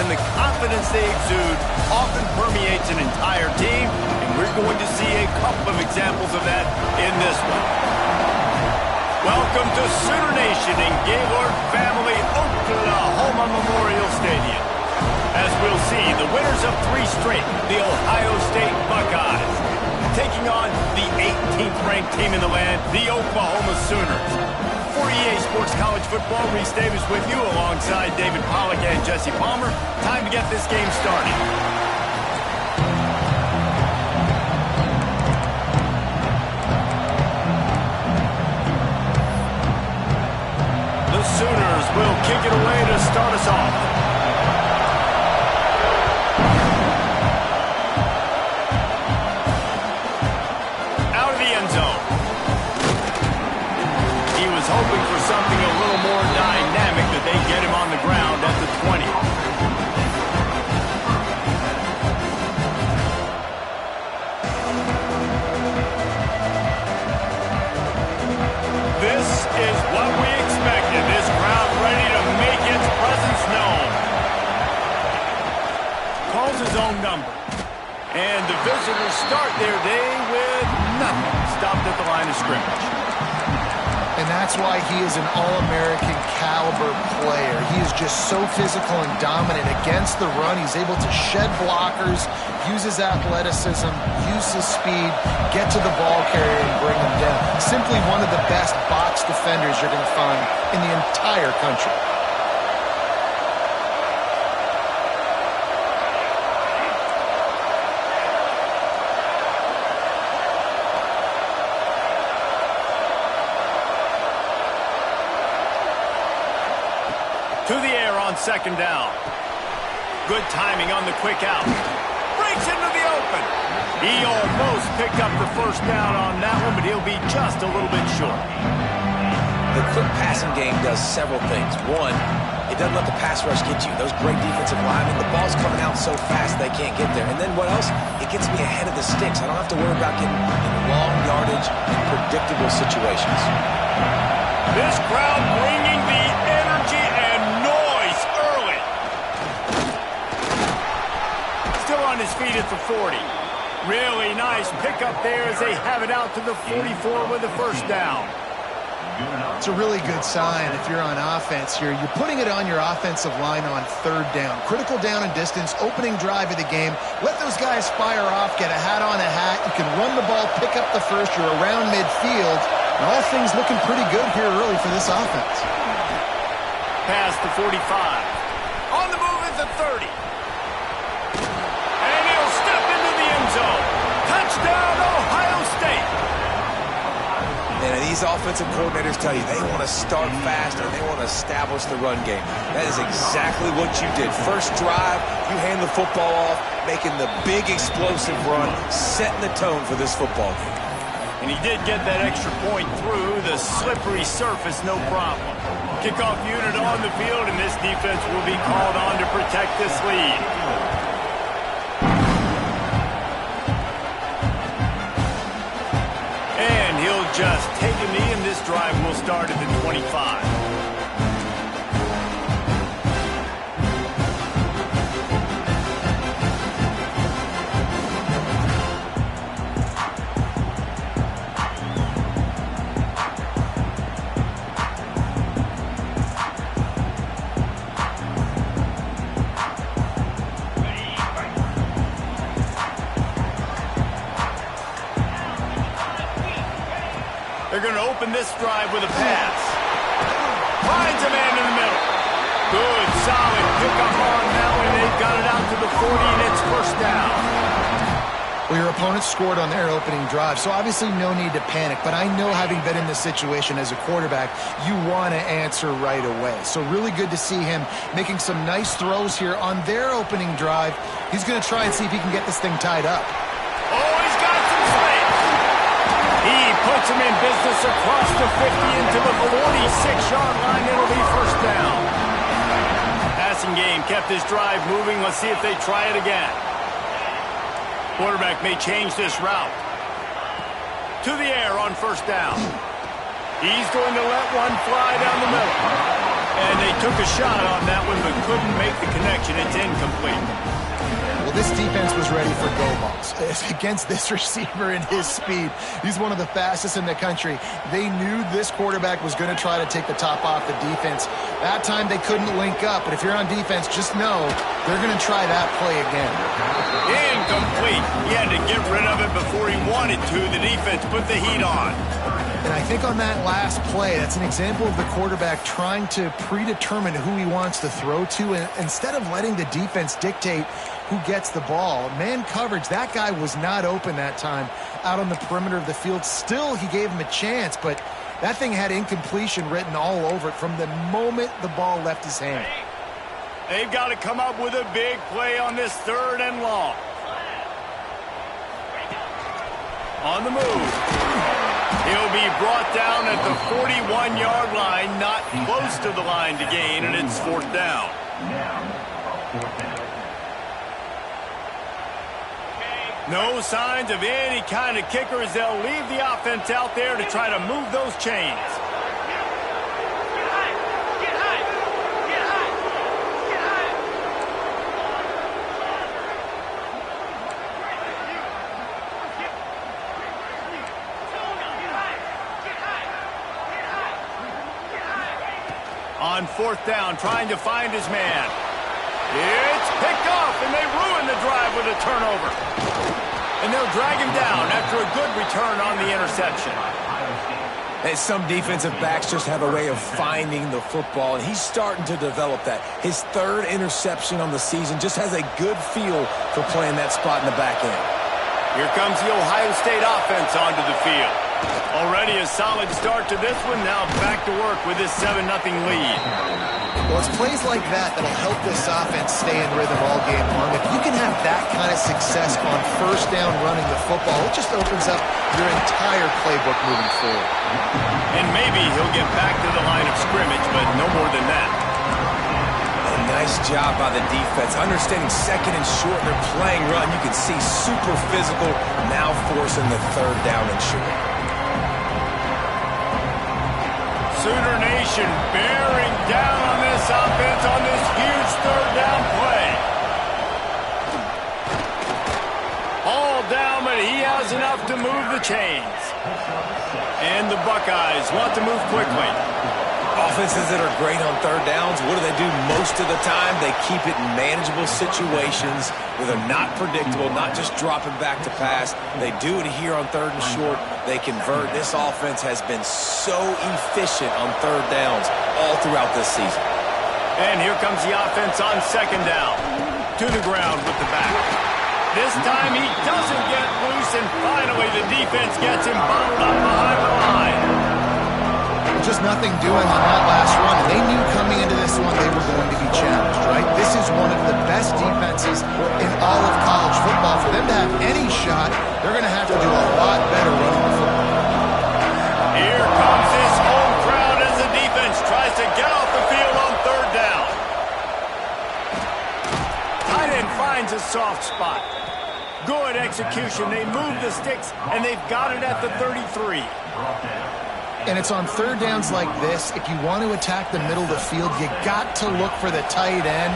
and the confidence they exude often permeates an entire team, and we're going to see a couple of examples of that in this one. Welcome to Sooner Nation in Gaylord Family Oklahoma Memorial Stadium. As we'll see, the winners of 3 straight, the Ohio State Buckeyes, taking on the 18th ranked team in the land, the Oklahoma Sooners. For EA Sports College Football, Reese Davis with you alongside David Pollack and Jesse Palmer. Time to get this game started. The Sooners will kick it away to start us off. Hoping for something a little more dynamic that they get him on the ground at the 20. This is what we expected. This crowd ready to make its presence known. Calls his own number. And the visitors start their day with nothing. Stopped at the line of scrimmage. And that's why he is an All-American caliber player. He is just so physical and dominant against the run. He's able to shed blockers, use his athleticism, use his speed, get to the ball carrier and bring him down. Simply one of the best box defenders you're going to find in the entire country. To the air on second down. Good timing on the quick out. Breaks into the open. He almost picked up the first down on that one, but he'll be just a little bit short. The quick passing game does several things. One, it doesn't let the pass rush get you. Those great defensive linemen, the ball's coming out so fast they can't get there. And then what else? It gets me ahead of the sticks. I don't have to worry about getting in long yardage and predictable situations. This crowd bringing the energy and noise early. Still on his feet at the 40. Really nice pickup there as they have it out to the 44 with the first down. It's a really good sign if you're on offense here. You're putting it on your offensive line on third down. Critical down and distance, opening drive of the game. Let those guys fire off, get a hat on a hat. You can run the ball, pick up the first. You're around midfield. And all things looking pretty good here early for this offense. Past the 45. On the move at the 30. And he'll step into the end zone. Touchdown, Ohio State. And these offensive coordinators tell you they want to start fast and they want to establish the run game. That is exactly what you did. First drive, you hand the football off, making the big explosive run, setting the tone for this football game. And he did get that extra point through the slippery surface, no problem. Kickoff unit on the field, and this defense will be called on to protect this lead. And he'll just take a knee, and this drive will start at the 25. They're going to open this drive with a pass. Finds a man in the middle. Good, solid pickup on that one. They've got it out to the 40, and it's first down. Well, your opponent scored on their opening drive, so obviously no need to panic. But I know, having been in this situation as a quarterback, you want to answer right away. So really good to see him making some nice throws here on their opening drive. He's going to try and see if he can get this thing tied up. Oh, he's got some space. He puts him in business across the 50 into the 46-yard line. It'll be first down. Passing game kept his drive moving. Let's see if they try it again. Quarterback may change this route. To the air on first down. He's going to let one fly down the middle. And they took a shot on that one, but couldn't make the connection. It's incomplete. Well, this defense was ready for go balls. Against this receiver and his speed, he's one of the fastest in the country. They knew this quarterback was going to try to take the top off the defense. That time they couldn't link up, but if you're on defense, just know they're going to try that play again. Incomplete. He had to get rid of it before he wanted to. The defense put the heat on. And I think on that last play, that's an example of the quarterback trying to predetermine who he wants to throw to, and instead of letting the defense dictate who gets the ball. Man coverage, that guy was not open that time out on the perimeter of the field. Still, he gave him a chance, but that thing had incompletion written all over it from the moment the ball left his hand. They've got to come up with a big play on this 3rd and long. On the move. He'll be brought down at the 41-yard line, not close to the line to gain, and it's 4th down. No signs of any kind of kickers. They'll leave the offense out there to try to move those chains. On 4th down, trying to find his man. It's picked off, and they ruin the drive with a turnover. And they'll drag him down after a good return on the interception. And some defensive backs just have a way of finding the football, and he's starting to develop that. His 3rd interception on the season, just has a good feel for playing that spot in the back end. Here comes the Ohio State offense onto the field. Already a solid start to this one. Now back to work with this 7-0 lead. Well, it's plays like that that'll help this offense stay in rhythm all game long. If you can have that kind of success on 1st down running the football, it just opens up your entire playbook moving forward. And maybe he'll get back to the line of scrimmage, but no more than that. A nice job by the defense. Understanding 2nd and short, they're playing run. You can see super physical, now forcing the 3rd down and short. Sooner Nation bearing down on this offense on this huge 3rd down play. All down, but he has enough to move the chains. And the Buckeyes want to move quickly. Offenses that are great on 3rd downs, what do? Most of the time, they keep it in manageable situations where they're not predictable, not just dropping back to pass. They do it here on 3rd and short. They convert. This offense has been so efficient on 3rd downs all throughout this season. And here comes the offense on 2nd down. To the ground with the back. This time he doesn't get loose, and finally the defense gets him bottled up behind the line. Just nothing doing on that last run. And they knew coming into this one they were going to be challenged, right? This is one of the best defenses in all of college football. For them to have any shot, they're going to have to do a lot better running the football. Here comes this home crowd as the defense tries to get off the field on 3rd down. Tight end finds a soft spot. Good execution. They move the sticks, and they've got it at the 33. And it's on 3rd downs like this, if you want to attack the middle of the field, you got to look for the tight end.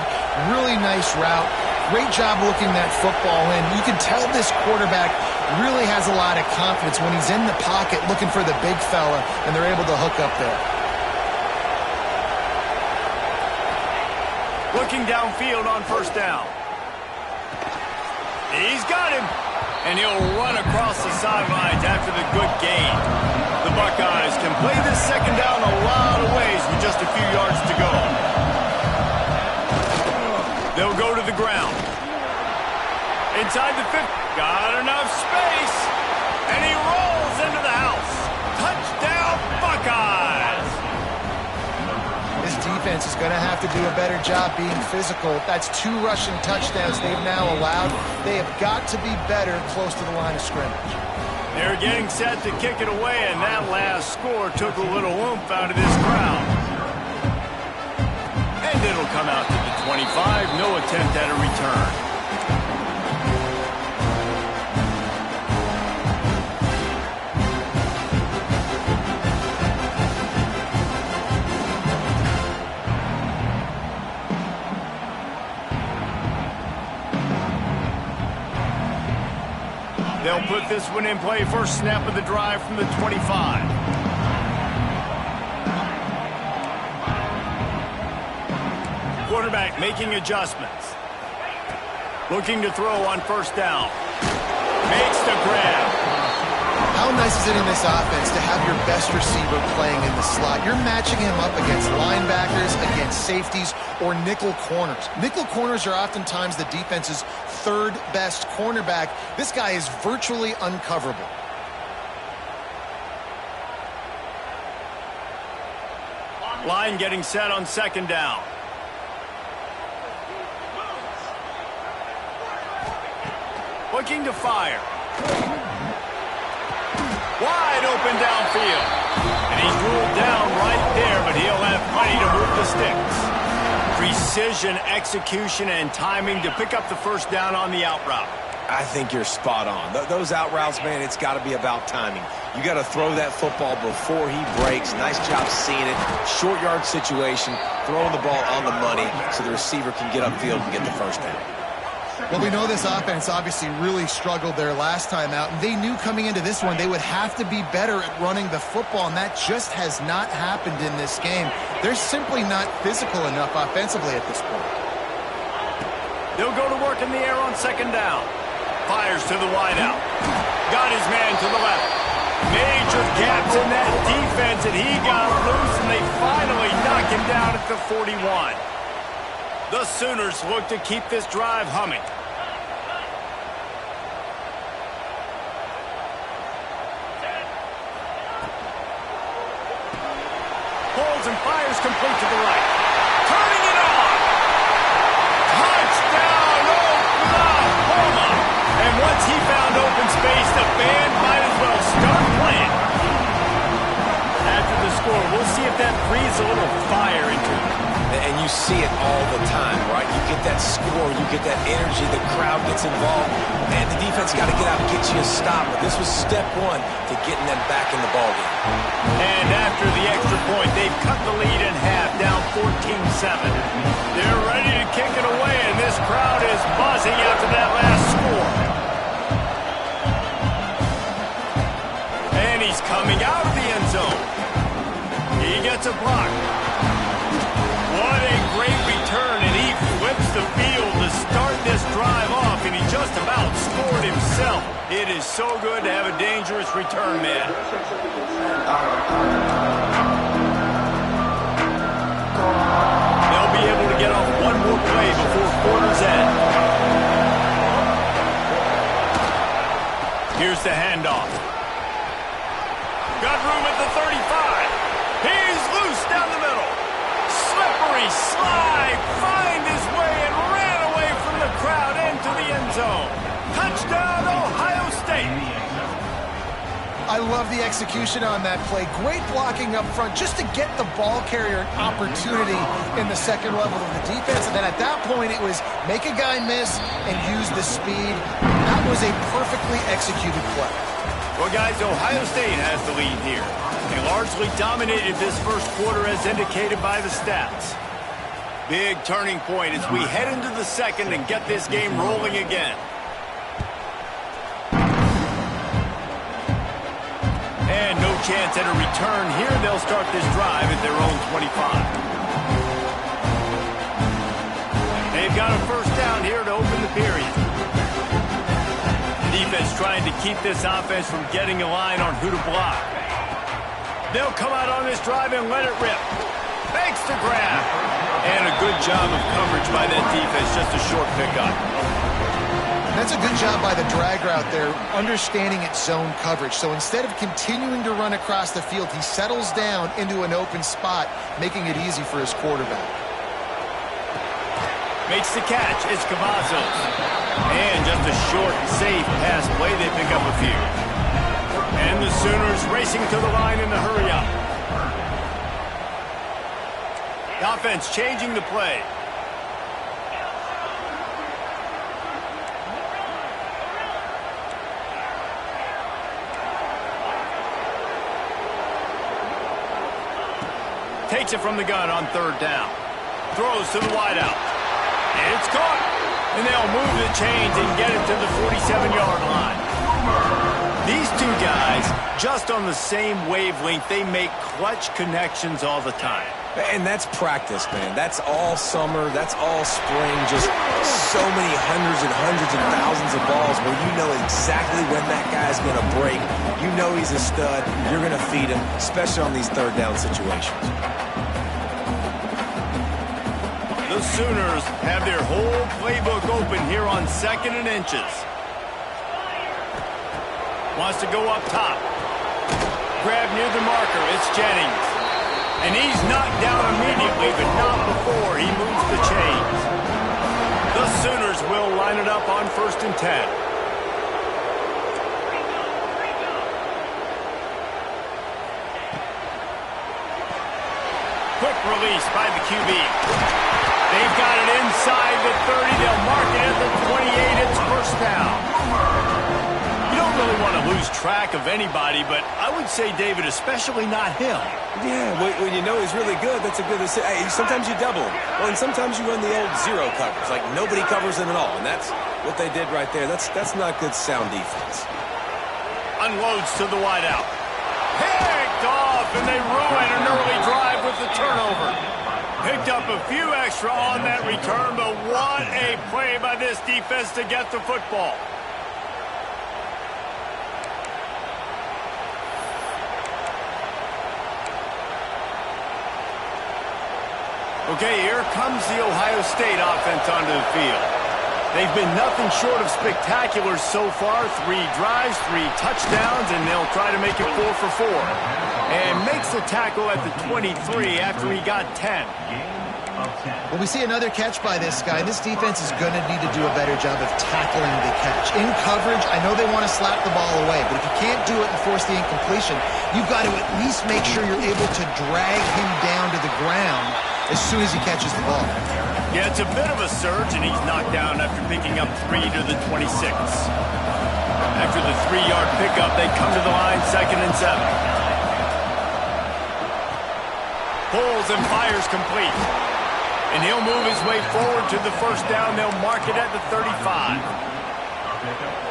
Really nice route. Great job looking that football in. You can tell this quarterback really has a lot of confidence when he's in the pocket looking for the big fella, and they're able to hook up there. Looking downfield on 1st down. He's got him. And he'll run across the sidelines after the good gain. The Buckeyes can play this 2nd down a lot of ways with just a few yards to go. They'll go to the ground. Inside the 50. Got enough space. And he rolls into the house. Touchdown, Buckeyes. This defense is going to have to do a better job being physical. That's 2 rushing touchdowns they've now allowed. They have got to be better close to the line of scrimmage. They're getting set to kick it away, and that last score took a little oomph out of this crowd. And it'll come out to the 25. No attempt at a return. They'll put this one in play. First snap of the drive from the 25. Quarterback making adjustments. Looking to throw on first down. Makes the grab. How nice is it in this offense to have your best receiver playing in the slot? You're matching him up against linebackers, against safeties, or nickel corners. Nickel corners are oftentimes the defense's third best cornerback. This guy is virtually uncoverable. Line getting set on second down. Looking to fire. Wide open downfield. And he's ruled down right there, but he'll have plenty to move the sticks. Precision, execution, and timing to pick up the first down on the out route. I think you're spot on. Those out routes, man, it's got to be about timing. You got to throw that football before he breaks. Nice job seeing it. Short yard situation, throwing the ball on the money so the receiver can get upfield and get the first down. Well, we know this offense obviously really struggled there last time out, and they knew coming into this one they would have to be better at running the football, and that just has not happened in this game. They're simply not physical enough offensively at this point. They'll go to work in the air on second down. Fires to the wideout. Got his man to the left. Major gaps in that defense, and he got loose, and they finally knock him down at the 41. The Sooners look to keep this drive humming. Pulls and fires complete to the right. Turning it on. Touchdown, Oklahoma. And once he found open space, the band might as well start playing. After the score, we'll see if that breathes a little fire into it. And you see it all the time, right? You get that score, you get that energy, the crowd gets involved, and the defense got to get out and get you a stop. But this was step one to getting them back in the ballgame. And after the extra point, they've cut the lead in half, down 14-7. They're ready to kick it away, and this crowd is buzzing after that last score. And he's coming out of the end zone. He gets a block. What a great return, and he flips the field to start this drive off, and he just about scored himself. It is so good to have a dangerous return man. They'll be able to get off one more play before quarter's end. Here's the handoff. Got room at the 35. He's loose down the middle. Slippery slide, find his way and ran away from the crowd into the end zone. Touchdown, Ohio State. I love the execution on that play. Great blocking up front just to get the ball carrier an opportunity in the second level of the defense. And then at that point, it was make a guy miss and use the speed. That was a perfectly executed play. Well, guys, Ohio State has the lead here. They largely dominated this first quarter as indicated by the stats. Big turning point as we head into the second and get this game rolling again. And no chance at a return here. They'll start this drive at their own 25. They've got a first down here to open the period. Defense trying to keep this offense from getting a line on who to block. They'll come out on this drive and let it rip. Makes the grab. And a good job of coverage by that defense. Just a short pickup. That's a good job by the drag route there, understanding its zone coverage. So instead of continuing to run across the field, he settles down into an open spot, making it easy for his quarterback. Makes the catch. It's Cavazos. And just a short, safe pass play. They pick up a few. And the Sooners racing to the line in the hurry-up. The offense changing the play. Takes it from the gun on third down. Throws to the wideout. It's caught. And they'll move the chains and get it to the 47-yard line. These two guys, just on the same wavelength, they make clutch connections all the time. And that's practice, man. That's all summer. That's all spring. Just so many hundreds and thousands of balls where you know exactly when that guy's going to break. You know he's a stud. You're going to feed him, especially on these third down situations. The Sooners have their whole playbook open here on 2nd and inches. Wants to go up top. Grab near the marker. It's Jennings. And he's knocked down immediately, but not before he moves the chains. The Sooners will line it up on 1st and 10. Quick release by the QB. They've got it inside the 30. They'll mark it at the 28. It's 1st down. You don't really want to lose track of anybody, but I would say, David, especially not him. Yeah, when you know he's really good, that's a good decision. Hey, sometimes you double him. Well, and sometimes you run the old zero coverage, like nobody covers him at all. And that's what they did right there. That's not good sound defense. Unloads to the wideout. Picked off, and they ruin an early drive with the turnover. Picked up a few extra on that return, but what a play by this defense to get the football. Okay, here comes the Ohio State offense onto the field. They've been nothing short of spectacular so far. 3 drives, 3 touchdowns, and they'll try to make it 4 for 4. And makes the tackle at the 23 after he got 10. Well, we see another catch by this guy. This defense is going to need to do a better job of tackling the catch. In coverage, I know they want to slap the ball away, but if you can't do it and force the incompletion, you've got to at least make sure you're able to drag him down to the ground as soon as he catches the ball. Yeah, it's a bit of a surge, and he's knocked down after picking up 3 to the 26. After the 3-yard pickup, they come to the line, 2nd and 7. Pulls and fires complete. And he'll move his way forward to the 1st down. They'll mark it at the 35.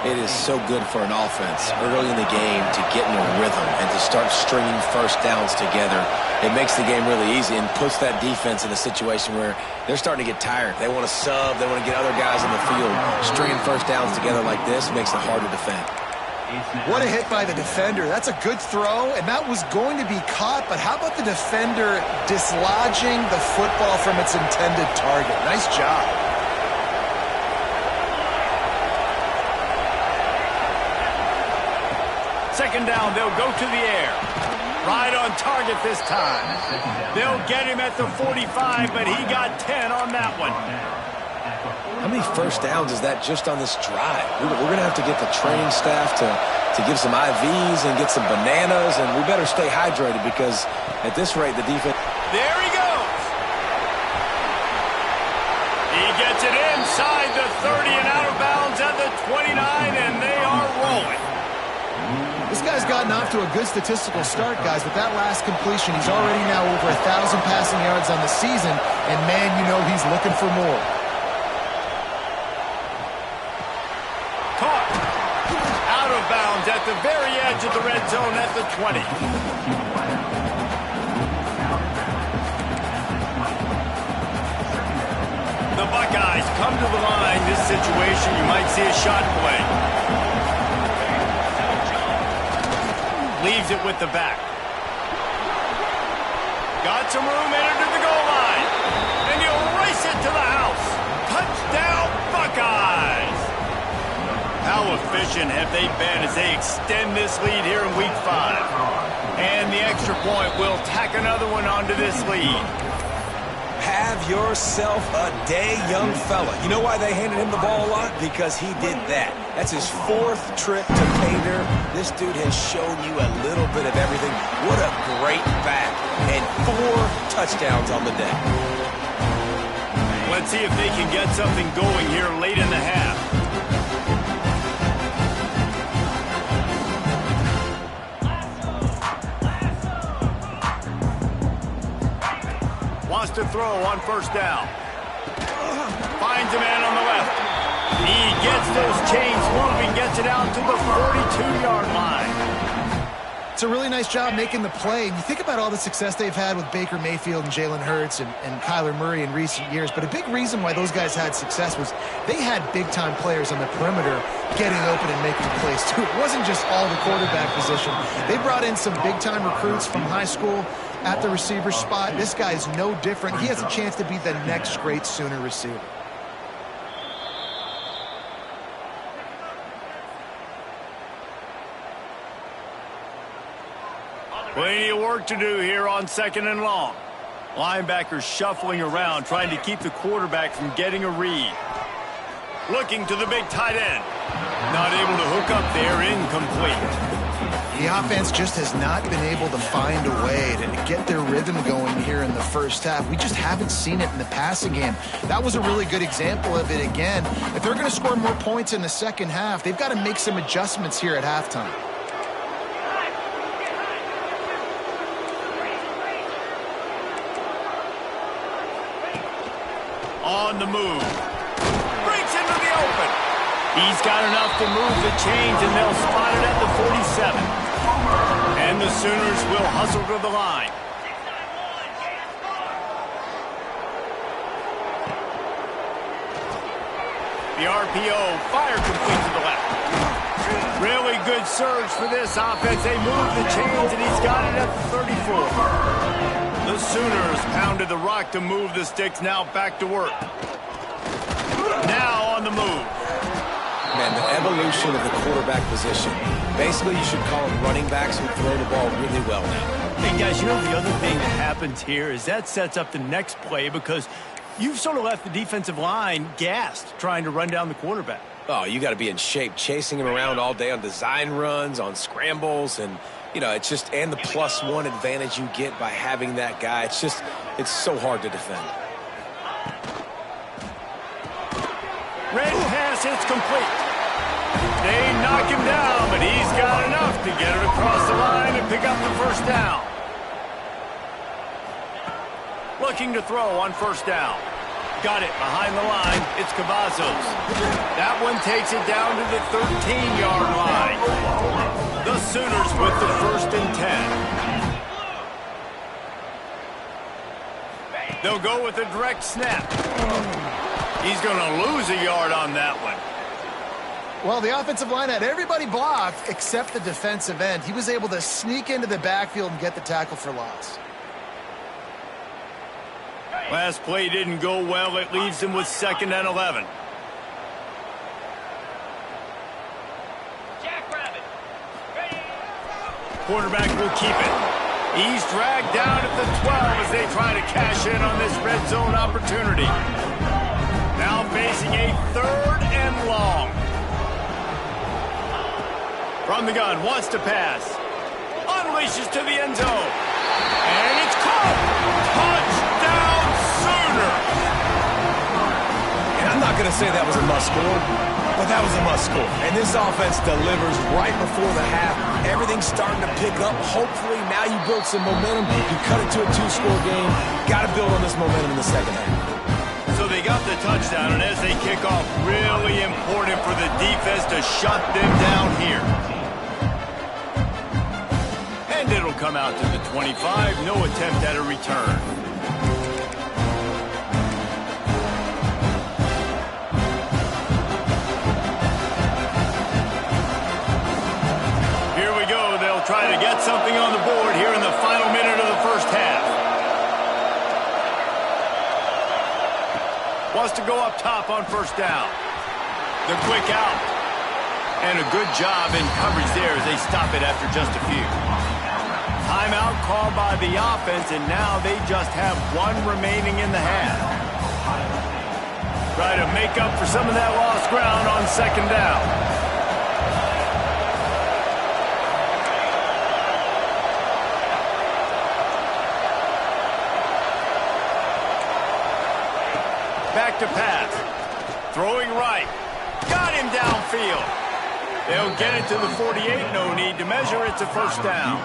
It is so good for an offense early in the game to get in a rhythm and to start stringing 1st downs together. It makes the game really easy and puts that defense in a situation where they're starting to get tired. They want to sub. They want to get other guys on the field. Stringing 1st downs together like this makes it hard to defend. What a hit by the defender. That's a good throw, and that was going to be caught, but how about the defender dislodging the football from its intended target? Nice job. Second down, they'll go to the air. Right on target this time. They'll get him at the 45, but he got 10 on that one. How many 1st downs is that just on this drive? We're going to have to get the training staff to give some IVs and get some bananas, and we better stay hydrated because at this rate, the defense... There he goes. He gets it inside the 30 and out of bounds at the 29, and they are rolling. This guy's gotten off to a good statistical start, guys. With that last completion, he's already now over 1,000 passing yards on the season, and man, you know he's looking for more. Caught. Out of bounds at the very edge of the red zone at the 20. The Buckeyes come to the line. This situation, you might see a shot play. Leaves it with the back. Got some room, entered to the goal line. And he'll race it to the house. Touchdown, Buckeyes! How efficient have they been as they extend this lead here in Week 5? And the extra point will tack another one onto this lead. Have yourself a day, young fella. You know why they handed him the ball a lot? Because he did that. That's his 4th trip to Painter. This dude has shown you a little bit of everything. What a great back. And 4 touchdowns on the day. Let's see if they can get something going here late in the half. Wants to throw on 1st down. Finds a man on the left. He gets those chains moving, gets it out to the 42-yard line. It's a really nice job making the play. And you think about all the success they've had with Baker Mayfield and Jalen Hurts and Kyler Murray in recent years. But a big reason why those guys had success was they had big-time players on the perimeter getting open and making plays, too. It wasn't just all the quarterback position. They brought in some big-time recruits from high school at the receiver spot. This guy's no different. He has a chance to be the next great Sooner receiver. Plenty of work to do here on 2nd and long. Linebackers shuffling around, trying to keep the quarterback from getting a read. Looking to the big tight end. Not able to hook up there, incomplete. The offense just has not been able to find a way to get their rhythm going here in the first half. We just haven't seen it in the passing game. That was a really good example of it again. If they're going to score more points in the second half, they've got to make some adjustments here at halftime. On the move. Breaks into the open. He's got enough to move the chains, and they'll spot it at the 47. And the Sooners will hustle to the line. The RPO, fire complete to the left. Really good surge for this offense. They move the chains, and he's got it at the 34. The Sooners pounded the rock to move the sticks. Now back to work. Now on the move. Man, the evolution of the quarterback position. Basically, you should call them running backs who throw the ball really well now. Hey, guys, you know the other thing that happens here is that sets up the next play because you've sort of left the defensive line gassed trying to run down the quarterback. Oh, you got to be in shape, chasing him around all day on design runs, on scrambles, and you know, it's just, and the +1 advantage you get by having that guy. It's just, it's so hard to defend. Red pass, it's complete. They knock him down, but he's got enough to get it across the line and pick up the first down. Looking to throw on first down. Got it behind the line. It's Cavazos. That one takes it down to the 13-yard line. The Sooners with the 1st and 10. They'll go with a direct snap. He's going to lose a yard on that one. Well, the offensive line had everybody blocked except the defensive end. He was able to sneak into the backfield and get the tackle for loss. Last play didn't go well. It leaves him with 2nd and 11. Quarterback will keep it. He's dragged down at the 12 as they try to cash in on this red zone opportunity. Now facing a 3rd and long. From the gun, wants to pass. Unleashes to the end zone. And it's caught. Touchdown Sooners. And I'm not going to say that was a must-score, but that was a must-score. And this offense delivers right before the half. Everything's starting to pick up. Hopefully now you build some momentum. You cut it to a 2-score game. Got to build on this momentum in the second half. So they got the touchdown, and as they kick off, really important for the defense to shut them down here. And it'll come out to the 25. No attempt at a return. Here we go. They'll try to get something on the board here in the final minute of the first half. Wants to go up top on first down. The quick out. And a good job in coverage there as they stop it after just a few. Timeout called by the offense, and now they just have one remaining in the half. Try to make up for some of that lost ground on second down. Back to pass. Throwing right. Got him downfield. They'll get it to the 48. No need to measure. It's a first down.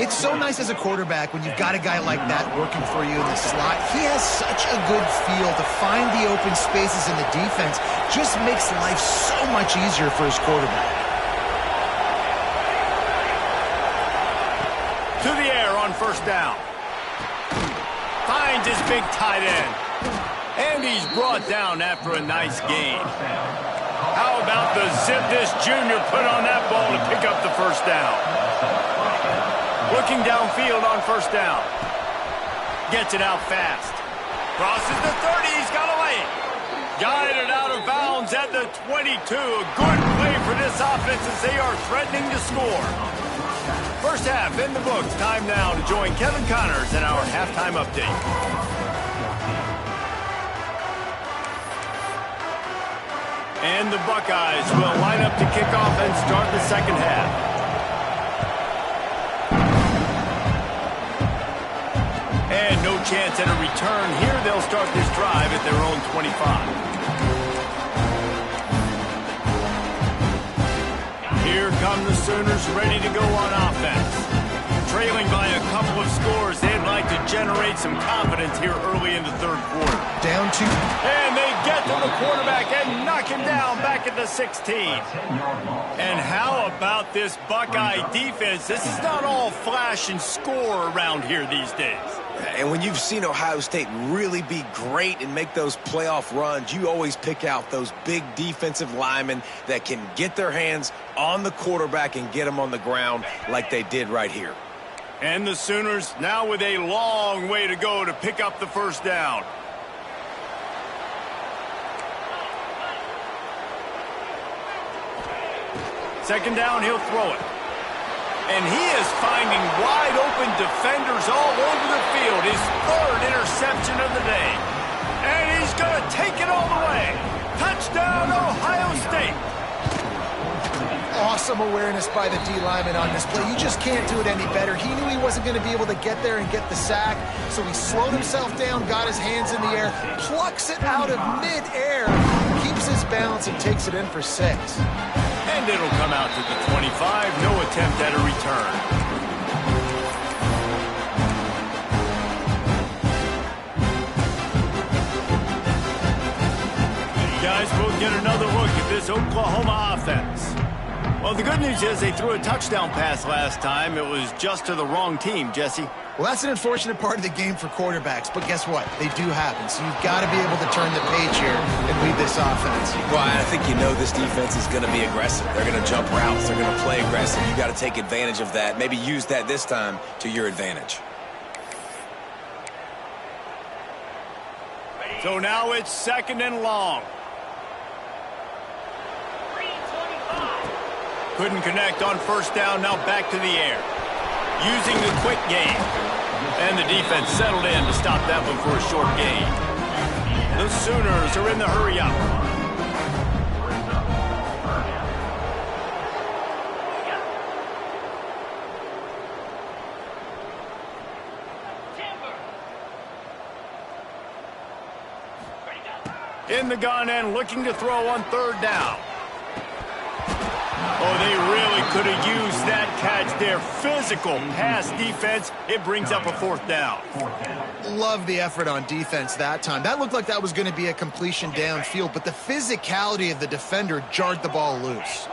It's so nice as a quarterback when you've got a guy like that working for you in the slot. He has such a good feel to find the open spaces in the defense. Just makes life so much easier for his quarterback. To the air on first down. Finds his big tight end. And he's brought down after a nice gain. How about the zip this junior put on that ball to pick up the first down? Looking downfield on first down. Gets it out fast. Crosses the 30. He's got a lane. Guided out of bounds at the 22. A good play for this offense as they are threatening to score. First half in the books. Time now to join Kevin Connors in our halftime update. And the Buckeyes will line up to kick off and start the second half. And no chance at a return here. They'll start this drive at their own 25. Here come the Sooners ready to go on offense. Trailing by a couple of scores, they'd like to generate some confidence here early in the third quarter. Down 2. And they get to the quarterback and knock him down back at the 16. And how about this Buckeye defense? This is not all flash and score around here these days. And when you've seen Ohio State really be great and make those playoff runs, you always pick out those big defensive linemen that can get their hands on the quarterback and get them on the ground like they did right here. And the Sooners now with a long way to go to pick up the first down. Second down, he'll throw it. And he is finding wide open defenders all over the field. His third interception of the day. And he's going to take it all the way. Touchdown, Ohio State. Awesome awareness by the D lineman on this play. You just can't do it any better. He knew he wasn't going to be able to get there and get the sack, so he slowed himself down, got his hands in the air, plucks it out of midair, keeps his balance, and takes it in for 6. And it'll come out to the 25. No attempt at a return. You guys will get another look at this Oklahoma offense. Well, the good news is they threw a touchdown pass last time. It was just to the wrong team, Jesse. Well, that's an unfortunate part of the game for quarterbacks, but guess what? They do happen, so you've got to be able to turn the page here and lead this offense. Well, I think you know this defense is going to be aggressive. They're going to jump routes. They're going to play aggressive. You got to take advantage of that. Maybe use that this time to your advantage. So now it's second and long. Couldn't connect on first down, now back to the air. Using the quick game. And the defense settled in to stop that one for a short gain. The Sooners are in the hurry-up. In the gun and looking to throw on third down. Oh, they really could have used that catch there. Physical pass defense. It brings up a fourth down. Love the effort on defense that time. That looked like that was going to be a completion downfield, but the physicality of the defender jarred the ball loose.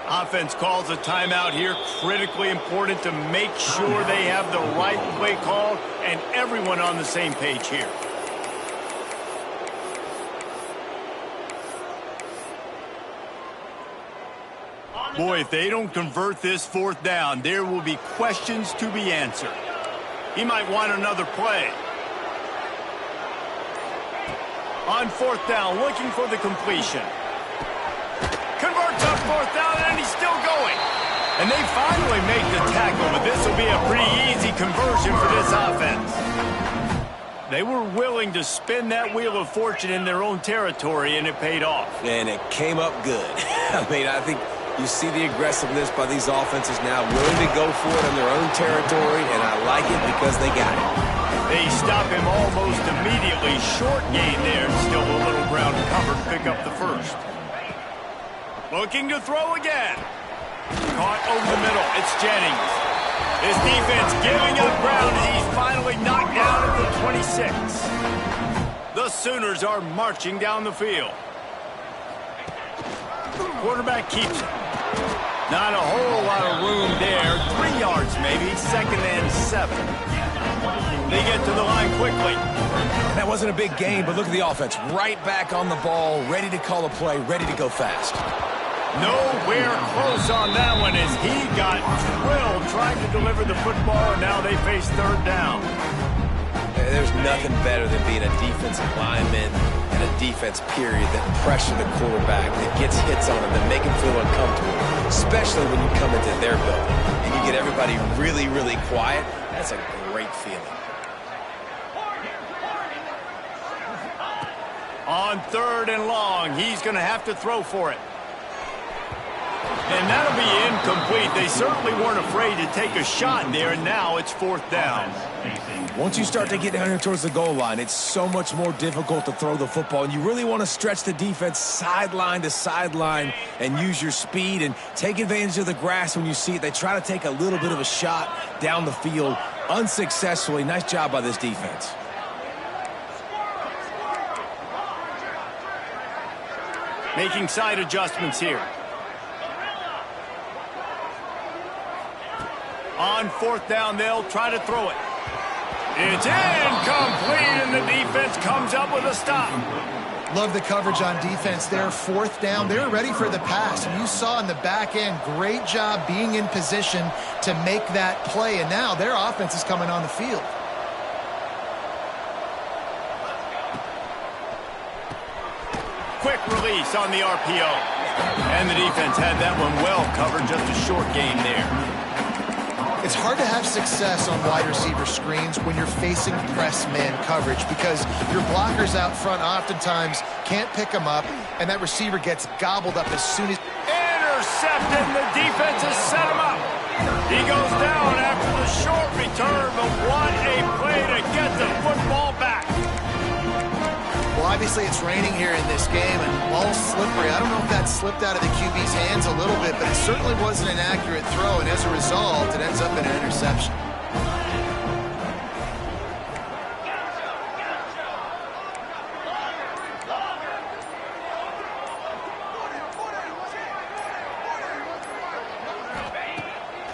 Offense calls a timeout here. Critically important to make sure they have the right play call and everyone on the same page here. Boy, if they don't convert this fourth down, there will be questions to be answered. He might want another play. On fourth down, looking for the completion. Converts on fourth down, and he's still going. And they finally make the tackle, but this will be a pretty easy conversion for this offense. They were willing to spin that wheel of fortune in their own territory, and it paid off. And it came up good. I mean, I think you see the aggressiveness by these offenses now, willing to go for it in their own territory, and I like it because they got it. They stop him almost immediately. Short gain there. Still a little ground covered to pick up the first. Looking to throw again. Caught over the middle. It's Jennings. His defense giving up ground as he's finally knocked down at the 26. The Sooners are marching down the field. Quarterback keeps it. Not a whole lot of room there. 3 yards maybe, 2nd and 7. They get to the line quickly. That wasn't a big game, but look at the offense. Right back on the ball, ready to call a play, ready to go fast. Nowhere close on that one as he got drilled trying to deliver the football, and now they face 3rd down. There's nothing better than being a defensive lineman and a defense period that pressure the quarterback, that gets hits on him, that make him feel uncomfortable, especially when you come into their building and you get everybody really, really quiet. That's a great feeling. On 3rd and long, he's going to have to throw for it. And that'll be incomplete. They certainly weren't afraid to take a shot there, and now it's 4th down. Once you start to get down here towards the goal line, it's so much more difficult to throw the football, and you really want to stretch the defense sideline to sideline and use your speed and take advantage of the grass when you see it. They try to take a little bit of a shot down the field unsuccessfully. Nice job by this defense. Making side adjustments here. On 4th down, they'll try to throw it. It's incomplete, and the defense comes up with a stop. Love the coverage on defense there. 4th down, they were ready for the pass. And you saw in the back end, great job being in position to make that play. And now their offense is coming on the field. Quick release on the RPO. And the defense had that one well covered, just a short gain there. It's hard to have success on wide receiver screens when you're facing press man coverage because your blockers out front oftentimes can't pick them up, and that receiver gets gobbled up as soon as... Intercepted, and the defense has set him up. He goes down after the short return, but what a play to get the football back. Well, obviously it's raining here in this game, and ball's slippery. I don't know if that slipped out of the QB's hands a little bit, but it certainly wasn't an accurate throw, and as a result, it ends up in an interception.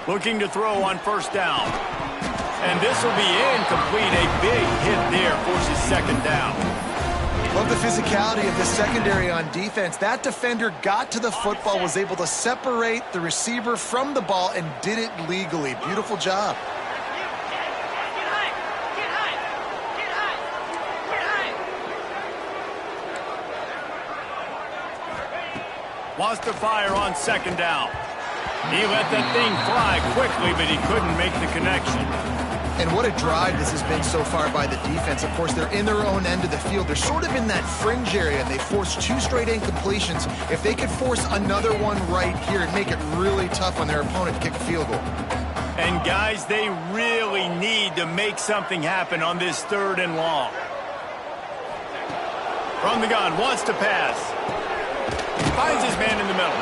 Looking to throw on 1st down. And this will be incomplete. A big hit there forces 2nd down. Love the physicality of the secondary on defense. That defender got to the football, was able to separate the receiver from the ball, and did it legally. Beautiful job. Wants to fire on 2nd down. He let that thing fly quickly, but he couldn't make the connection. And what a drive this has been so far by the defense. Of course, they're in their own end of the field. They're sort of in that fringe area, and they forced 2 straight incompletions. If they could force another one right here and make it really tough on their opponent to kick a field goal. And, guys, they really need to make something happen on this 3rd and long. From the gun, wants to pass. Finds his man in the middle.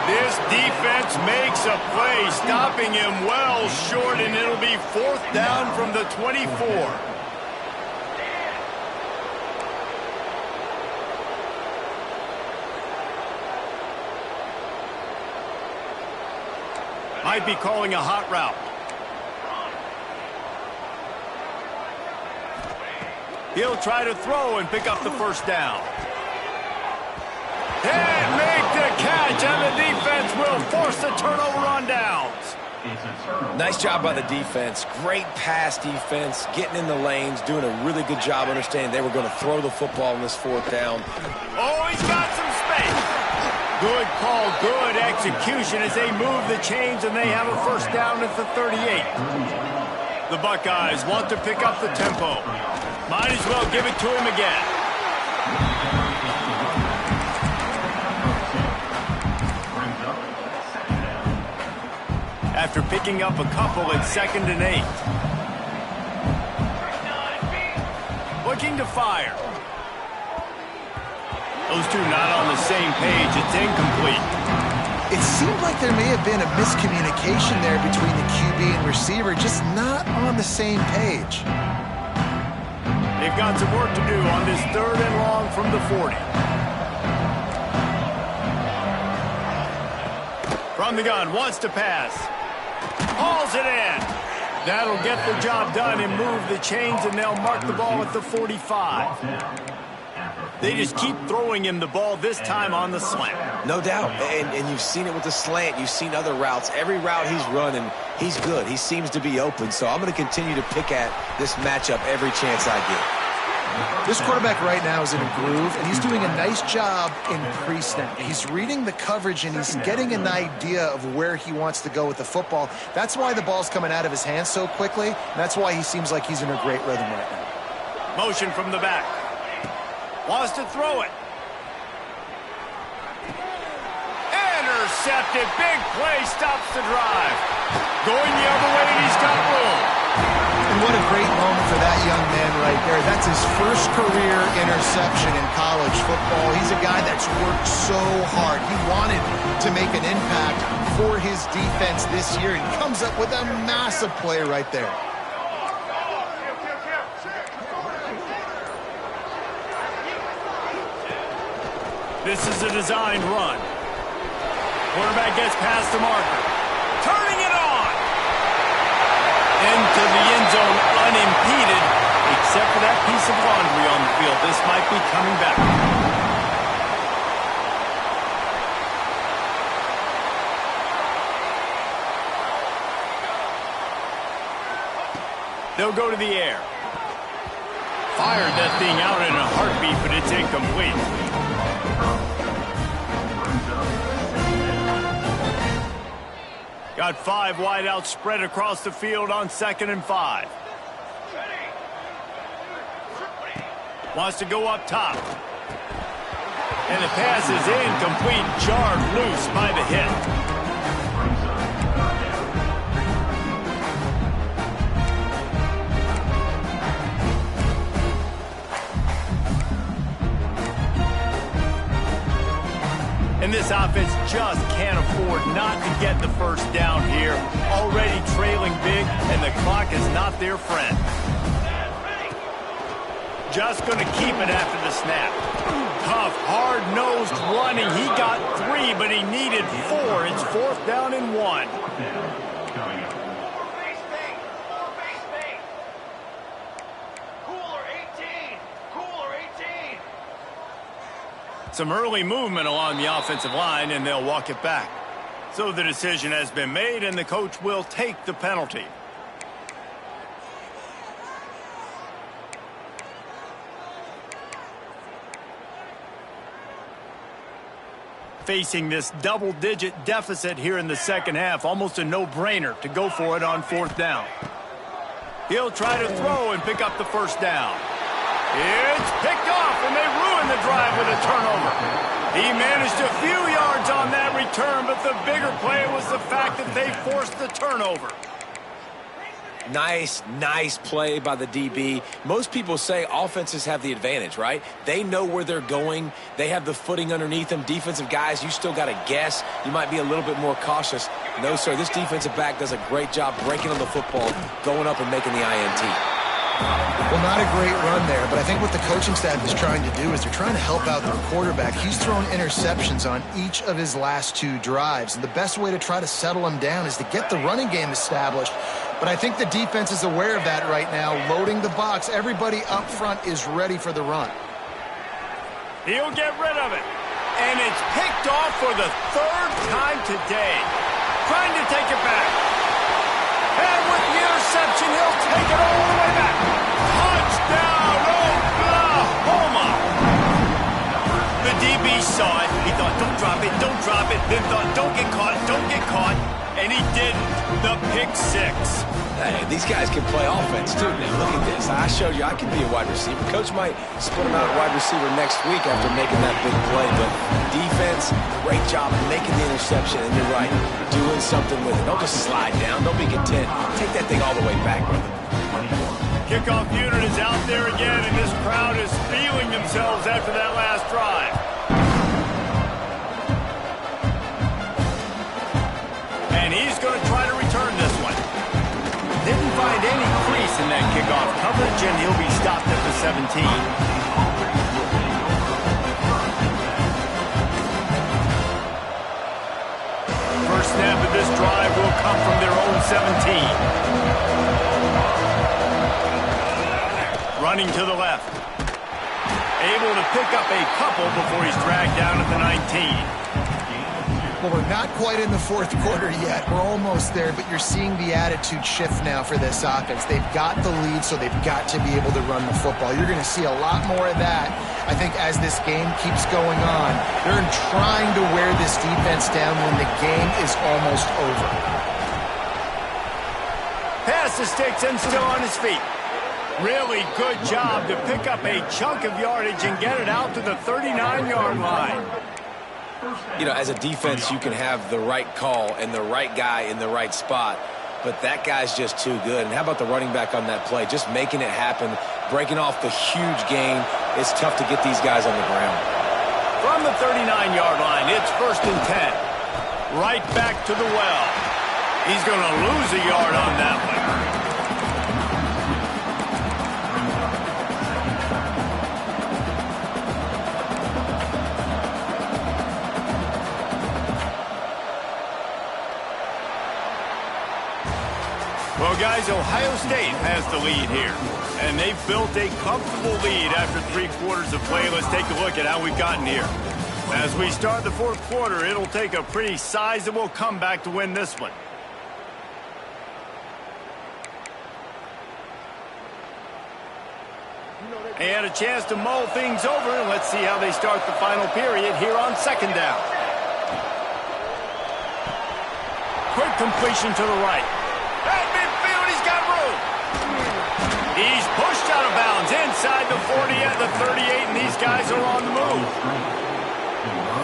This defense makes a play, stopping him well short, and it'll be 4th down from the 24. Might be calling a hot route. He'll try to throw and pick up the 1st down. And make the catch, and the defense will force the turnover on downs. Nice job by the defense. Great pass defense, getting in the lanes, doing a really good job understanding they were going to throw the football in this 4th down. Oh, he's got some space. Good call, good execution as they move the chains, and they have a 1st down at the 38. The Buckeyes want to pick up the tempo. Might as well give it to him again. After picking up a couple at 2nd and 8. Looking to fire. Those two not on the same page. It's incomplete. It seemed like there may have been a miscommunication there between the QB and receiver, just not on the same page. They've got some work to do on this 3rd and long from the 40. From the gun, wants to pass. Hauls it in. That'll get the job done and move the chains, and they'll mark the ball at the 45. They just keep throwing him the ball, this time on the slant. No doubt, and you've seen it with the slant. You've seen other routes. Every route he's running, he's good. He seems to be open, so I'm going to continue to pick at this matchup every chance I get. This quarterback right now is in a groove, and he's doing a nice job in pre-snap. He's reading the coverage, and he's getting an idea of where he wants to go with the football. That's why the ball's coming out of his hands so quickly, and that's why he seems like he's in a great rhythm right now. Motion from the back. Wants to throw it. Intercepted. Big play stops the drive. Going the other way, and he's got room. And what a great moment for that young man right there. That's his first career interception in college football. He's a guy that's worked so hard. He wanted to make an impact for his defense this year, and comes up with a massive play right there. This is a designed run. Quarterback gets past the marker. Turning it on. Into the end zone unimpeded, except for that piece of laundry on the field. This might be coming back. They'll go to the air. Fired that thing out in a heartbeat, but it's incomplete. Got 5 wideouts spread across the field on 2nd and 5. Wants to go up top. And the pass is incomplete, jarred loose by the hit. And this offense just can't afford not to get the first down here. Already trailing big, and the clock is not their friend. Just going to keep it after the snap. Tough, hard-nosed running. He got 3, but he needed 4. It's 4th down and 1. Some early movement along the offensive line, and they'll walk it back. So the decision has been made, and the coach will take the penalty. Facing this double-digit deficit here in the second half, almost a no-brainer to go for it on 4th down. He'll try to throw and pick up the first down. It's picked off, and they ruin the drive with a turnover. He managed a few yards on that return, but the bigger play was the fact that they forced the turnover. Nice play by the DB. Most people say offenses have the advantage, right? They know where they're going. They have the footing underneath them. Defensive guys, you still got to guess. You might be a little bit more cautious. No, sir, this defensive back does a great job breaking on the football, going up and making the INT. Well, not a great run there, but I think what the coaching staff is trying to do is they're trying to help out their quarterback. He's thrown interceptions on each of his last 2 drives, and the best way to try to settle him down is to get the running game established. But I think the defense is aware of that right now, loading the box. Everybody up front is ready for the run. He'll get rid of it, and it's picked off for the 3rd time today. Trying to take it back. And with the interception, he'll take it all the way back. Touchdown, Oklahoma! The DB saw it. He thought, don't drop it, then thought, don't get caught, and he didn't. The pick 6. Hey, these guys can play offense, too. Now, look at this. I showed you I can be a wide receiver. Coach might split him out at wide receiver next week after making that big play, but defense, great job making the interception, and you're right, doing something with it. Don't just slide down. Don't be content. Take that thing all the way back, brother. Kickoff unit is out there again, and this crowd is feeling themselves after that last drive. onside kickoff coverage, and he'll be stopped at the 17. First snap of this drive will come from their own 17. Running to the left. Able to pick up a couple before he's dragged down at the 19. Well, we're not quite in the fourth quarter yet. We're almost there, but you're seeing the attitude shift now for this offense. They've got the lead, so they've got to be able to run the football. You're going to see a lot more of that, I think, as this game keeps going on. They're trying to wear this defense down when the game is almost over. Pass the sticks and still on his feet. Really good job to pick up a chunk of yardage and get it out to the 39-yard line. You know, as a defense, you can have the right call and the right guy in the right spot, but that guy's just too good. And how about the running back on that play? Just making it happen, breaking off the huge gain. It's tough to get these guys on the ground. From the 39-yard line, it's 1st and 10. Right back to the well. He's going to lose a yard on that one. Well, guys, Ohio State has the lead here, and they've built a comfortable lead after 3 quarters of play. Let's take a look at how we've gotten here. As we start the 4th quarter, it'll take a pretty sizable comeback to win this one. And a chance to mull things over, and let's see how they start the final period here on 2nd down. Quick completion to the right. At midfield, he's got room. He's pushed out of bounds inside the 40 at the 38, and these guys are on the move.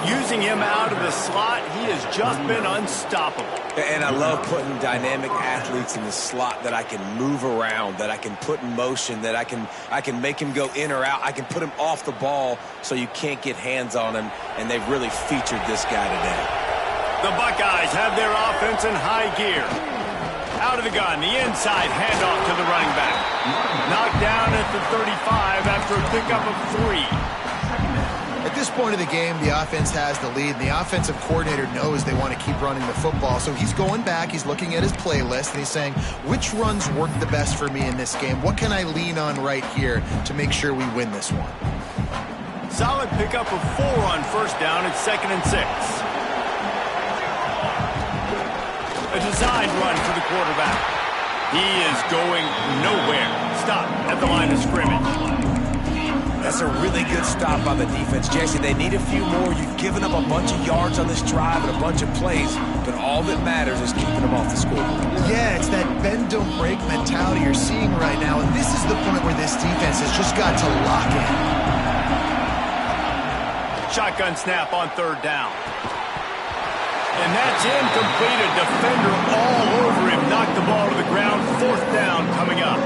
Using him out of the slot, he has just been unstoppable. And I love putting dynamic athletes in the slot that I can move around, that I can put in motion, that I can make him go in or out. I can put him off the ball so you can't get hands on him, and they've really featured this guy today. The Buckeyes have their offense in high gear. Out of the gun, the inside handoff to the running back. Knocked down at the 35 after a pickup of 3. At this point of the game, the offense has the lead, and the offensive coordinator knows they want to keep running the football. So he's going back, he's looking at his playlist, and he's saying, which runs work the best for me in this game? What can I lean on right here to make sure we win this one? Solid pickup of 4 on 1st down at 2nd and 6. A designed run for the quarterback. He is going nowhere. Stop at the line of scrimmage. That's a really good stop by the defense. Jesse, they need a few more. You've given up a bunch of yards on this drive and a bunch of plays, but all that matters is keeping them off the scoreboard. Yeah, it's that bend, don't break mentality you're seeing right now, and this is the point where this defense has just got to lock in. Shotgun snap on 3rd down. And that's incomplete. A defender all over him. Knocked the ball to the ground. 4th down coming up.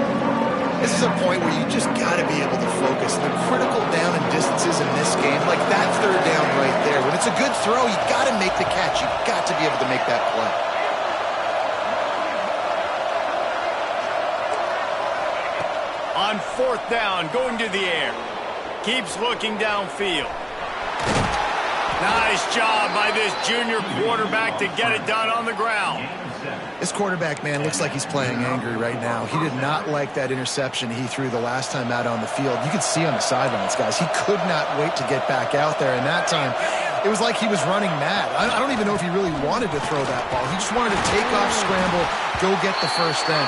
This is a point where you just got to be able to focus. The critical down and distances in this game, like that 3rd down right there. When it's a good throw, you got to make the catch. You got to be able to make that play. On 4th down, going to the air. Keeps looking downfield. Nice job by this junior quarterback to get it done on the ground. This quarterback, man, looks like he's playing angry right now. He did not like that interception he threw the last time out on the field. You could see on the sidelines, guys. He could not wait to get back out there, and that time it was like he was running mad. I don't even know if he really wanted to throw that ball. He just wanted to take off, scramble, go get the 1st down.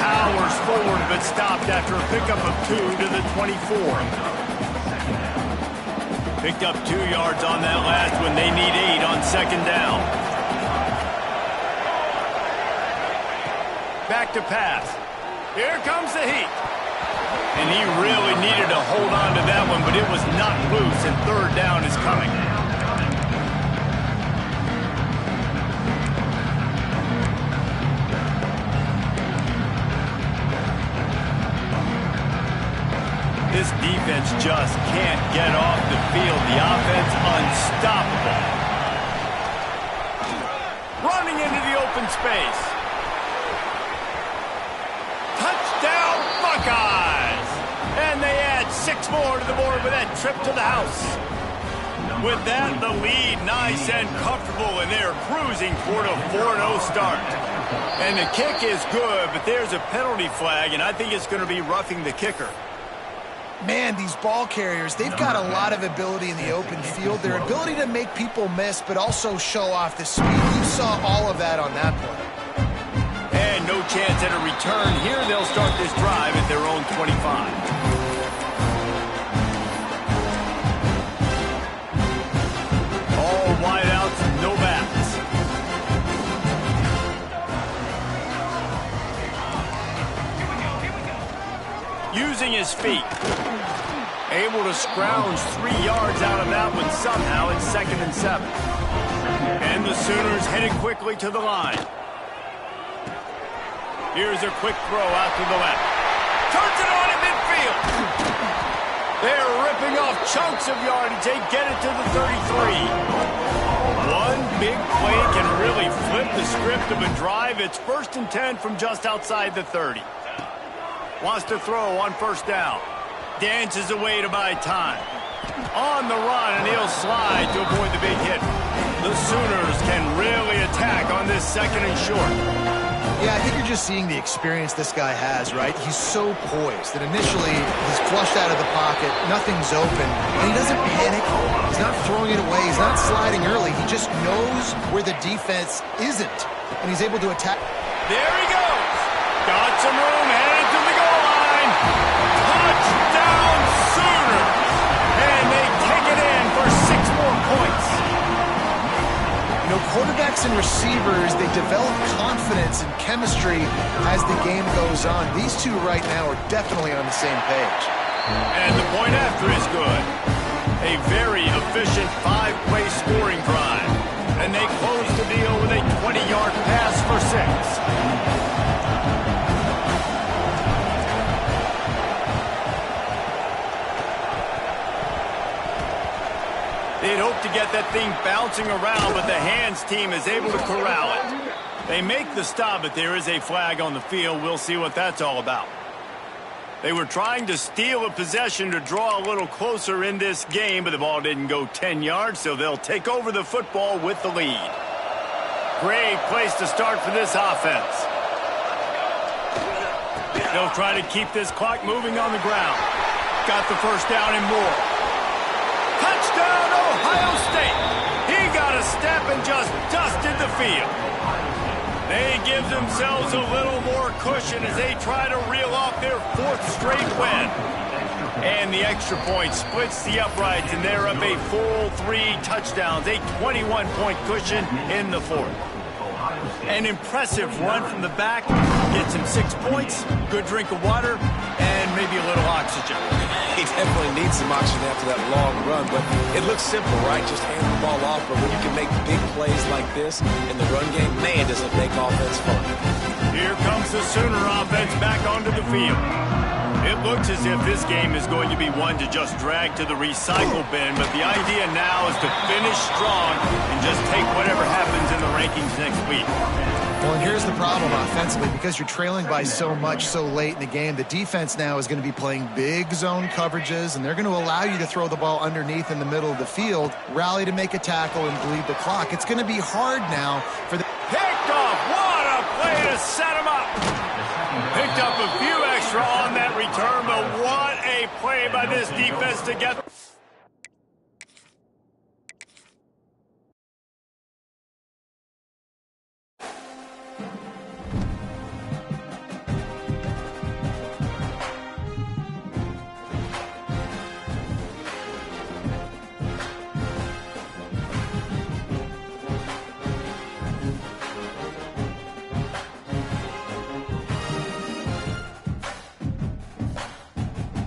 Powers forward, but stopped after a pickup of 2 to the 24. Picked up 2 yards on that last one. They need 8 on 2nd down. Back to pass. Here comes the heat. And he really needed to hold on to that one, but it was knocked loose, and 3rd down is coming. This defense just can't get off the field. The offense unstoppable. Running into the open space. Touchdown more to the board with that trip to the house. With that, the lead nice and comfortable, and they're cruising toward a 4-0 start. And the kick is good, but there's a penalty flag, and I think it's going to be roughing the kicker. Man, these ball carriers, they've got a lot of ability in the open field. Their ability to make people miss, but also show off the speed. You saw all of that on that play. And no chance at a return. Here they'll start this drive at their own 25. Wideouts, no bats. Using his feet. Able to scrounge 3 yards out of that one somehow at 2nd and 7. And the Sooners headed quickly to the line. Here's a quick throw out to the left. Turns it on in midfield. They're ripping off chunks of yardage. They get it to the 33. One big play can really flip the script of a drive. It's 1st and 10 from just outside the 30. Wants to throw on 1st down. Dances away to buy time. On the run, and he'll slide to avoid the big hit. The Sooners can really attack on this 2nd and short. Yeah, I think you're just seeing the experience this guy has, right? He's so poised that initially he's flushed out of the pocket, nothing's open, and he doesn't panic. He's not throwing it away. He's not sliding early. He just knows where the defense isn't, and he's able to attack. There he goes. Got some room, headed to the goal line. Touchdown, Sooners. And they take it in for 6 more points. You know, quarterbacks and receivers, they develop confidence and chemistry as the game goes on. These two right now are definitely on the same page. And the point after is good. A very efficient 5-play scoring drive. And they close the deal with a 20-yard pass for 6. They'd hope to get that thing bouncing around, but the hands team is able to corral it. They make the stop, but there is a flag on the field. We'll see what that's all about. They were trying to steal a possession to draw a little closer in this game, but the ball didn't go 10 yards, so they'll take over the football with the lead. Great place to start for this offense. They'll try to keep this clock moving on the ground. Got the 1st down and more. Touchdown, Ohio State. He got a step and just dusted the field. They give themselves a little more cushion as they try to reel off their 4th straight win. And the extra point splits the uprights, and they're up a full 3 touchdowns, a 21-point cushion in the 4th. An impressive run from the back. Gets him 6 points, good drink of water, and maybe a little oxygen. He definitely needs some oxygen after that long run, but it looks simple, right? Just hand the ball off, but when you can make big plays like this in the run game, man, does it make offense fun. Here comes the Sooner offense back onto the field. It looks as if this game is going to be one to just drag to the recycle bin, but the idea now is to finish strong and just take whatever happens in the rankings next week. Well, and here's the problem offensively. Because you're trailing by so much so late in the game, the defense now is going to be playing big zone coverages, and they're going to allow you to throw the ball underneath in the middle of the field, rally to make a tackle, and bleed the clock. It's going to be hard now for the... Picked off! What a play to set him up! Picked up a few extra on that return, but what a play by this defense to get